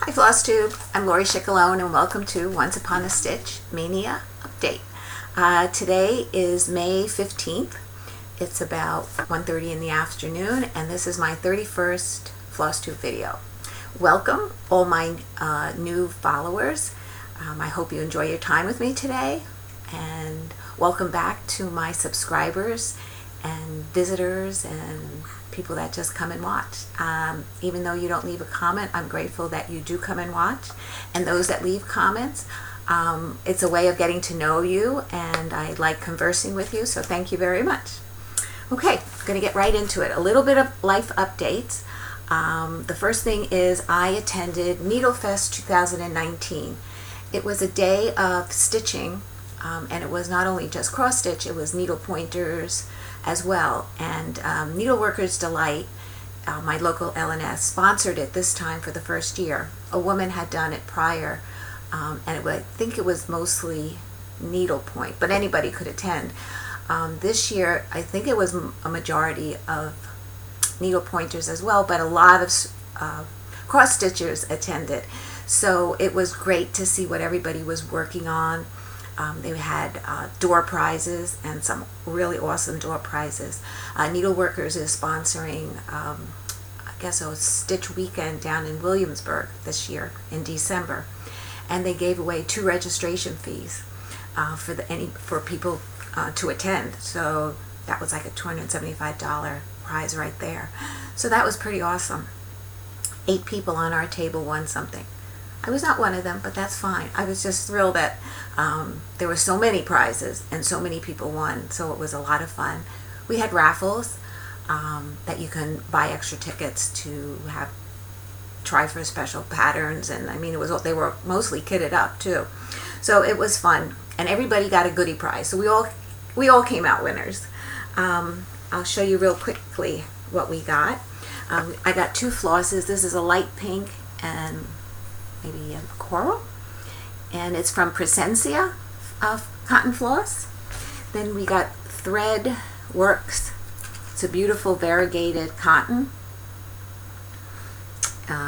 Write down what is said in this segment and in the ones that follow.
Hi Flosstube, I'm Lori Schickalone and welcome to Once Upon a Stitch Mania Update. Today is May 15th. It's about 1:30 in the afternoon and this is my 31st Flosstube video. Welcome all my new followers. I hope you enjoy your time with me today, and welcome back to my subscribers and visitors and people that just come and watch. Even though you don't leave a comment, I'm grateful that you do come and watch. And those that leave comments, it's a way of getting to know you, and I like conversing with you, so thank you very much. Okay, I'm going to get right into it. A little bit of life updates. The first thing is I attended Needlefest 2019. It was a day of stitching, and it was not only just cross stitch, it was needle pointers as well. And Needleworkers Delight, my local LNS, sponsored it this time for the first year. A woman had done it prior, and I think it was mostly needlepoint, but anybody could attend. This year, I think it was a majority of needle pointers as well, but a lot of cross stitchers attended. So it was great to see what everybody was working on. They had door prizes and some really awesome door prizes. Needleworkers is sponsoring, I guess it was Stitch Weekend down in Williamsburg this year in December, and they gave away 2 registration fees for people to attend. So that was like a $275 prize right there. So that was pretty awesome. 8 people on our table won something. I was not one of them, but that's fine. I was just thrilled that there were so many prizes and so many people won, so it was a lot of fun. We had raffles that you can buy extra tickets to try for special patterns, and I mean they were mostly kitted up too, so it was fun, and everybody got a goodie prize. So we all came out winners. I'll show you real quickly what we got. I got 2 flosses. This is a light pink and maybe a coral, and it's from Presencia cotton floss. Then we got Thread Works. It's a beautiful variegated cotton.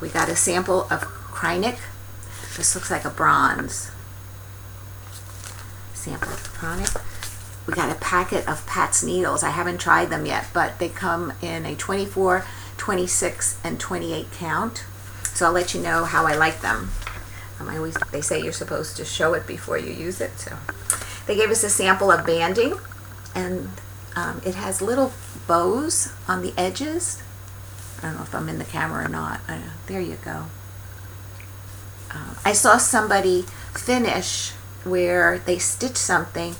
We got a sample of Krynic. This looks like a bronze sample of Krynic. We got a packet of Pat's needles. I haven't tried them yet, but they come in a 24, 26, and 28 count. So I'll let you know how I like them. They say you're supposed to show it before you use it. So they gave us a sample of banding, and it has little bows on the edges. I don't know if I'm in the camera or not. There you go. I saw somebody finish where they stitched something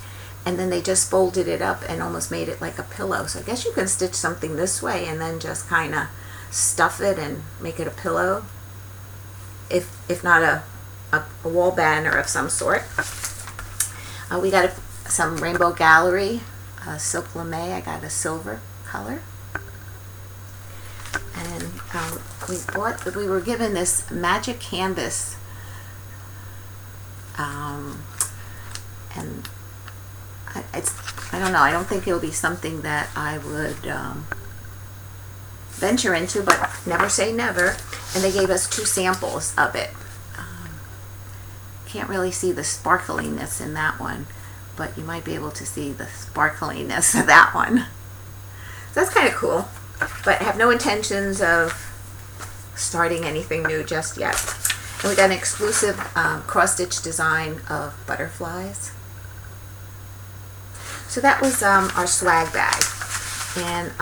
and then they just folded it up and almost made it like a pillow. So I guess you can stitch something this way and then just kind of stuff it and make it a pillow, if not a wall banner of some sort. We got some Rainbow Gallery silk lame. I got a silver color, and we were given this magic canvas, and I don't know, I don't think it'll be something that I would venture into, but never say never. And they gave us 2 samples of it. Can't really see the sparkliness in that one, but you might be able to see the sparkliness of that one. So that's kind of cool, but I have no intentions of starting anything new just yet. And we got an exclusive cross-stitch design of butterflies. So that was our swag bag. And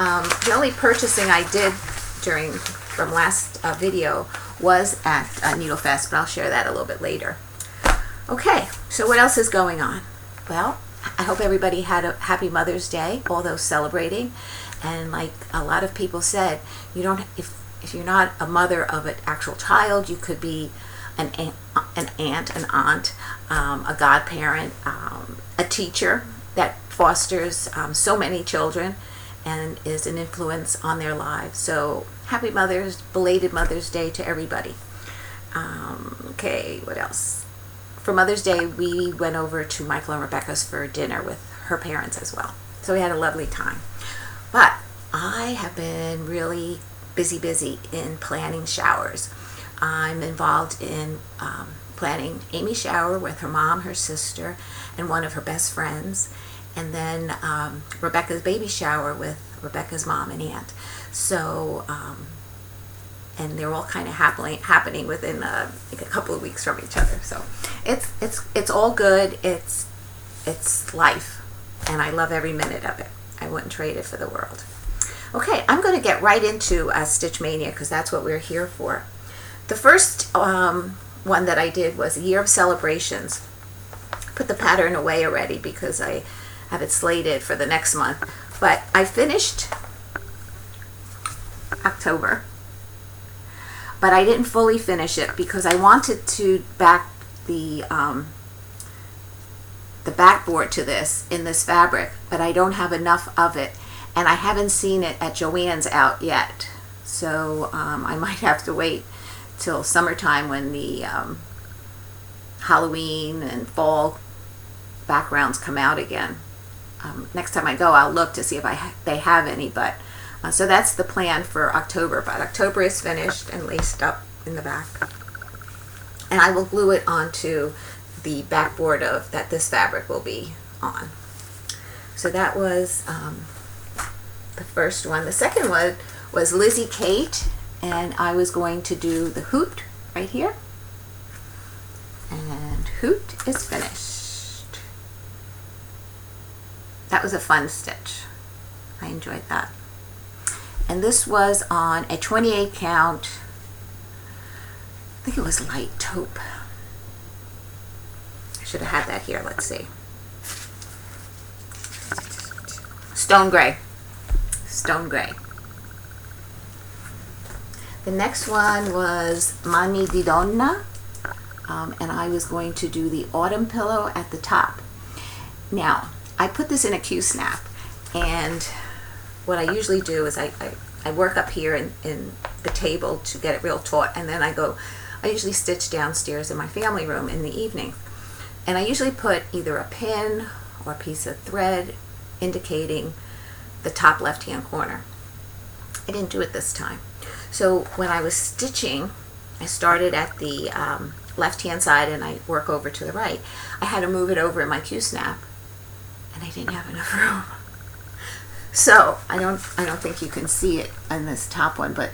the only purchasing I did from last video was at Needlefest, but I'll share that a little bit later. Okay, so what else is going on? Well, I hope everybody had a happy Mother's Day, all those celebrating. And like a lot of people said, if you're not a mother of an actual child, you could be an aunt, a godparent, a teacher that fosters so many children and is an influence on their lives. So happy belated Mother's Day to everybody. Okay, what else? For Mother's Day, we went over to Michael and Rebecca's for dinner with her parents as well. So we had a lovely time. But I have been really busy in planning showers. I'm involved in planning Amy's shower with her mom, her sister, and one of her best friends, and then Rebecca's baby shower with Rebecca's mom and aunt. So, and they're all kind of happening within like a couple of weeks from each other. So, it's all good. It's life, and I love every minute of it. I wouldn't trade it for the world. Okay, I'm going to get right into Stitch Maynia because that's what we're here for. The first one that I did was a year of celebrations. Put the pattern away already because I have it slated for the next month. But I finished October, but I didn't fully finish it because I wanted to back the backboard to this in this fabric, but I don't have enough of it, and I haven't seen it at Joann's out yet. So I might have to wait till summertime when the Halloween and fall backgrounds come out again. Next time I go, I'll look to see if they have any, but so that's the plan for October. But October is finished and laced up in the back, and I will glue it onto the backboard of that this fabric will be on. So that was the first one. The second one was Lizzie Kate, and I was going to do the hoot right here, and hoot is finished. That was a fun stitch. I enjoyed that. And this was on a 28 count, I think it was light taupe. I should have had that here, let's see. Stone gray. Stone gray. The next one was Mani di Donna, and I was going to do the autumn pillow at the top. Now, I put this in a Q-snap, and what I usually do is I work up here in the table to get it real taut, and then I usually stitch downstairs in my family room in the evening. And I usually put either a pin or a piece of thread indicating the top left-hand corner. I didn't do it this time. So when I was stitching, I started at the left-hand side and I work over to the right. I had to move it over in my Q-snap, and I didn't have enough room. So I don't think you can see it on this top one, but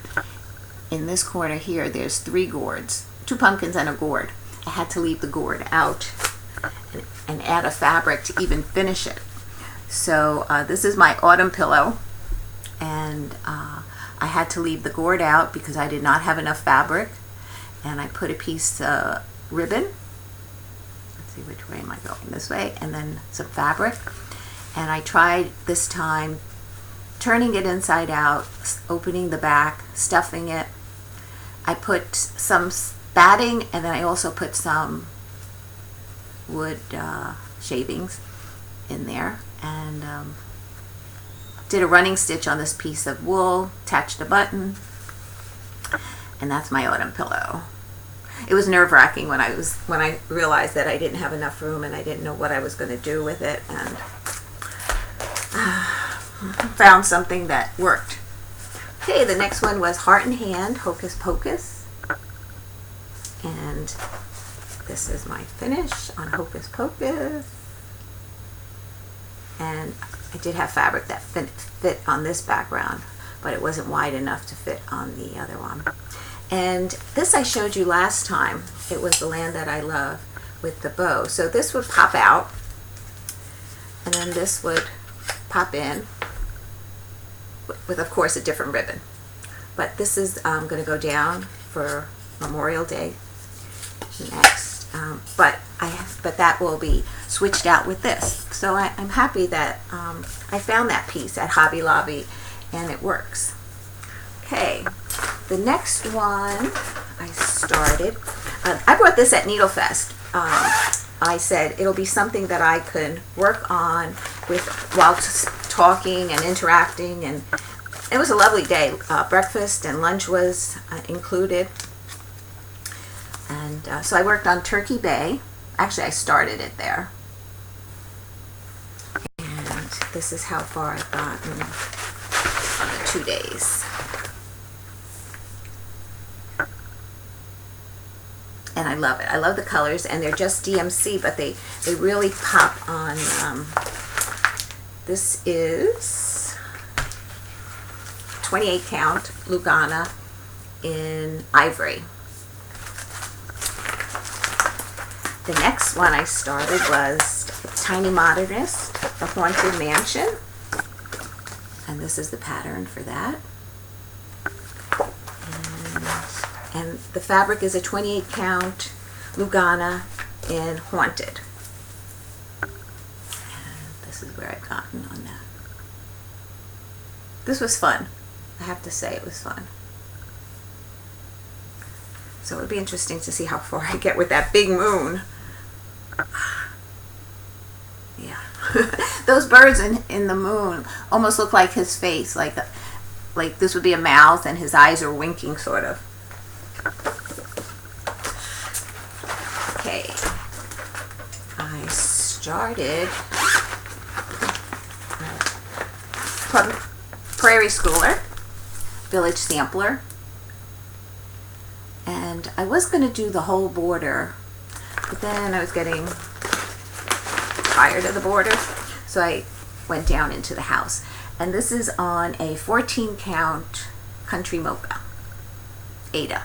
in this corner here, there's 3 gourds, 2 pumpkins and a gourd. I had to leave the gourd out and add a fabric to even finish it. So this is my autumn pillow, and I had to leave the gourd out because I did not have enough fabric, and I put a piece of ribbon. Let's see, which way am I going? This way, and then some fabric. And I tried this time turning it inside out, opening the back, stuffing it. I put some batting, and then I also put some wood shavings in there, and did a running stitch on this piece of wool, attached a button, and that's my autumn pillow. It was nerve-wracking when I realized that I didn't have enough room and I didn't know what I was going to do with it, and found something that worked. Okay, the next one was Heart and Hand, Hocus Pocus, and this is my finish on Hocus Pocus. And I did have fabric that fit on this background, but it wasn't wide enough to fit on the other one. And this I showed you last time. It was The Land That I Love with the bow. So this would pop out, and then this would pop in with, of course, a different ribbon. But this is going to go down for Memorial Day next. But that will be switched out with this. So I'm happy that I found that piece at Hobby Lobby, and it works. Okay, the next one I started. I brought this at Needle Fest. I said it'll be something that I could work on while talking and interacting, and it was a lovely day. Breakfast and lunch was included. And so I worked on Turkey Bay. Actually, I started it there. And this is how far I've gotten on the 2 days. and I love it. I love the colors, and they're just DMC, but they really pop on. This is 28 count Lugana in ivory. The next one I started was Tiny Modernist, the Haunted Mansion, and this is the pattern for that. And the fabric is a 28 count Lugana in Haunted. And this is where I've gotten on that. This was fun. I have to say it was fun. So it would be interesting to see how far I get with that big moon. Yeah. Those birds in the moon almost look like his face, like this would be a mouth and his eyes are winking, sort of. Okay, I started from Prairie Schooler, Village Sampler, and I was going to do the whole border, but then I was getting tired of the border, so I went down into the house. And this is on a 14 count Country Mocha, Ada.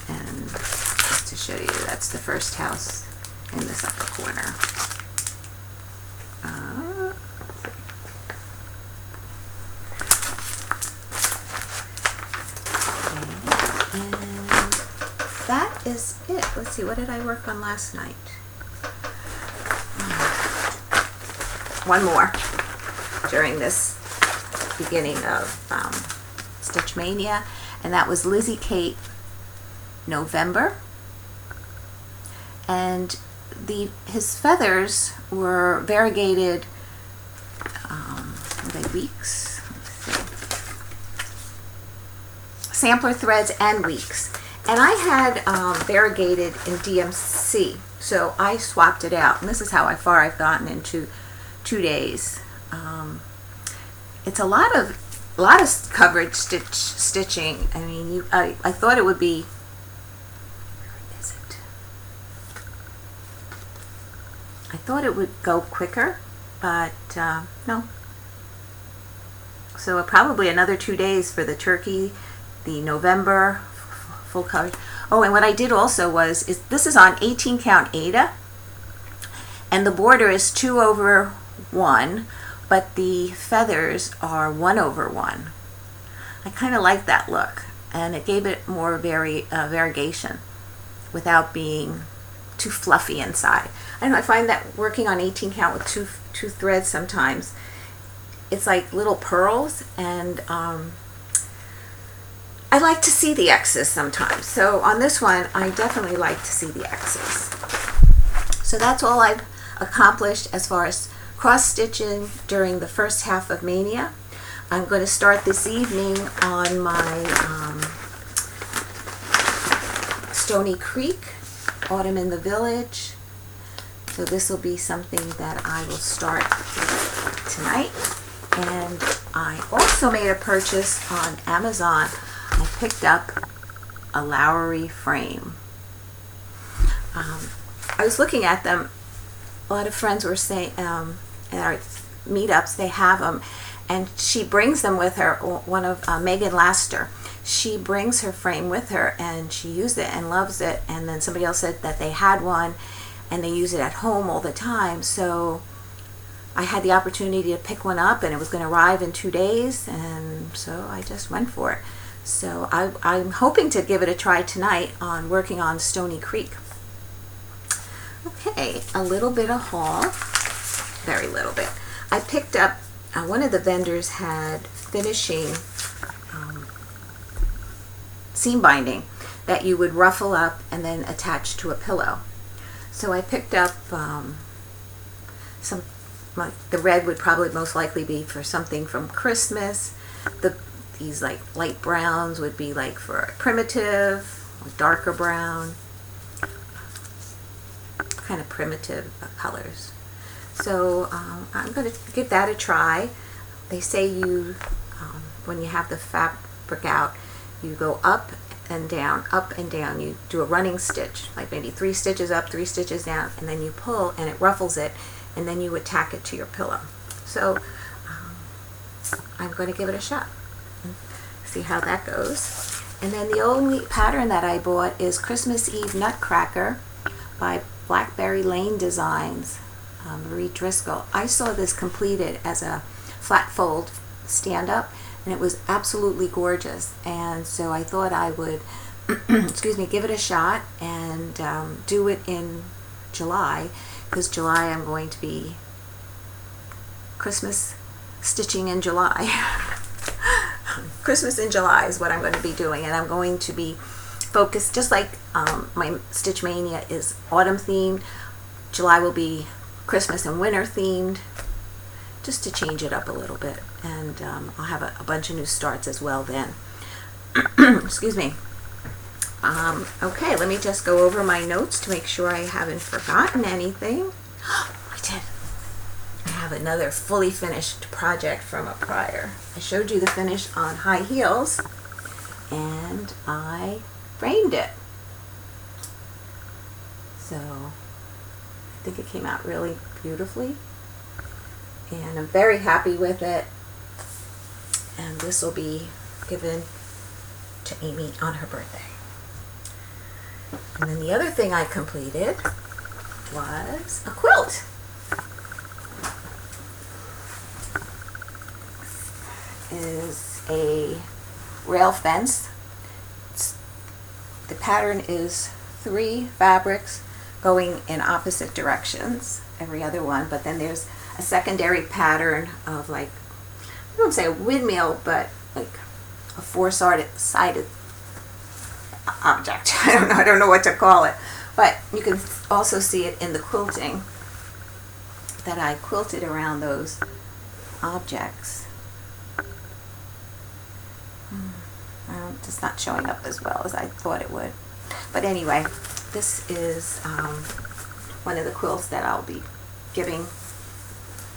And just to show you, that's the first house in this upper corner. And that is it. Let's see, what did I work on last night? One more during this beginning of Stitch Maynia, and that was Lizzie Kate November, and his feathers were variegated were they weeks? Let's see. Sampler threads and weeks, and I had variegated in DMC, so I swapped it out, and this is how far I've gotten into 2 days. It's a lot of coverage stitching. I mean, I thought it would be. Where is it? I thought it would go quicker, but no. So probably another 2 days for the turkey, the November full coverage. Oh, and what I did also was this is on 18 count Ada, and the border is 2/1. But the feathers are 1/1. I kind of like that look, and it gave it more variegation without being too fluffy inside. I don't know, I find that working on 18 count with two threads sometimes, it's like little pearls, and I like to see the X's sometimes. So on this one, I definitely like to see the X's. So that's all I've accomplished as far as cross stitching during the first half of Maynia. I'm going to start this evening on my Stony Creek, Autumn in the Village. So this will be something that I will start tonight. And I also made a purchase on Amazon. I picked up a Lowry frame. I was looking at them. A lot of friends were saying, at our meetups, they have them, and she brings them with her. One of Megan Laster, she brings her frame with her, and she used it and loves it. And then somebody else said that they had one and they use it at home all the time. So I had the opportunity to pick one up, and it was going to arrive in 2 days, and so I just went for it. So I'm hoping to give it a try tonight on working on Stony Creek. Okay, a little bit of haul. Very little bit. I picked up, one of the vendors had finishing seam binding that you would ruffle up and then attach to a pillow. So I picked up the red would probably most likely be for something from Christmas. These like light browns would be like for primitive, or darker brown, kind of primitive colors. So I'm going to give that a try. They say you, when you have the fabric out, you go up and down, up and down. You do a running stitch, like maybe 3 stitches up, 3 stitches down, and then you pull and it ruffles it, and then you would tack it to your pillow. So I'm going to give it a shot and see how that goes. And then the only pattern that I bought is Christmas Eve Nutcracker by Blackberry Lane Designs, Marie Driscoll. I saw this completed as a flat fold stand-up, and it was absolutely gorgeous, and so I thought I would excuse me, give it a shot and do it in July, because July I'm going to be Christmas stitching in July. Christmas in July is what I'm going to be doing, and I'm going to be focused, just like my Stitch Maynia is autumn themed, July will be Christmas and winter themed, just to change it up a little bit, and I'll have a bunch of new starts as well then. Excuse me. Okay, let me just go over my notes to make sure I haven't forgotten anything. I did. I have another fully finished project from a prior. I showed you the finish on high heels, and I framed it. So I think it came out really beautifully, and I'm very happy with it, and this will be given to Amy on her birthday. And then the other thing I completed was a quilt. Is a rail fence. The pattern is 3 fabrics going in opposite directions, every other one, but then there's a secondary pattern of, like, I don't say a windmill, but like a 4-sided object. I don't know what to call it, but you can also see it in the quilting that I quilted around those objects. It's not showing up as well as I thought it would, but anyway, this is one of the quilts that I'll be giving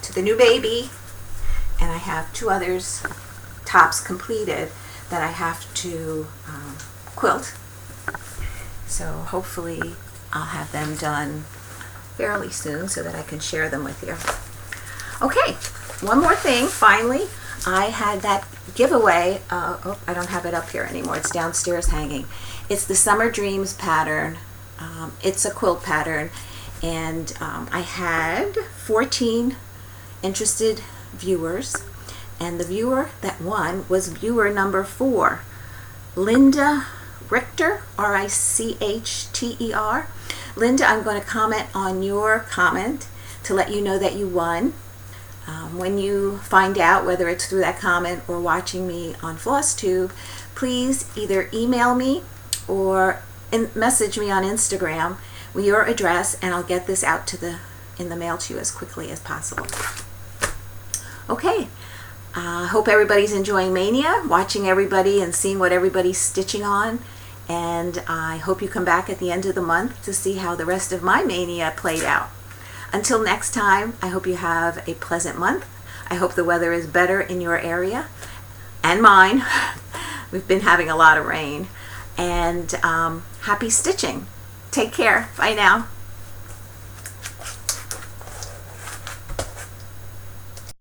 to the new baby, and I have 2 others, tops completed, that I have to quilt, so hopefully I'll have them done fairly soon so that I can share them with you. Okay, one more thing. Finally, I had that giveaway. Oh, I don't have it up here anymore. It's downstairs hanging. It's the Summer Dreams pattern. It's a quilt pattern, and I had 14 interested viewers, and the viewer that won was viewer number 4, Lynda Richter, R-I-C-H-T-E-R. Lynda, I'm going to comment on your comment to let you know that you won. When you find out, whether it's through that comment or watching me on Flosstube, please either email me or message me on Instagram with your address, and I'll get this out to in the mail to you as quickly as possible. Okay, hope everybody's enjoying Mania, watching everybody and seeing what everybody's stitching on, and I hope you come back at the end of the month to see how the rest of my Mania played out. Until next time, I hope you have a pleasant month. I hope the weather is better in your area and mine. We've been having a lot of rain. And happy stitching. Take care. Bye now.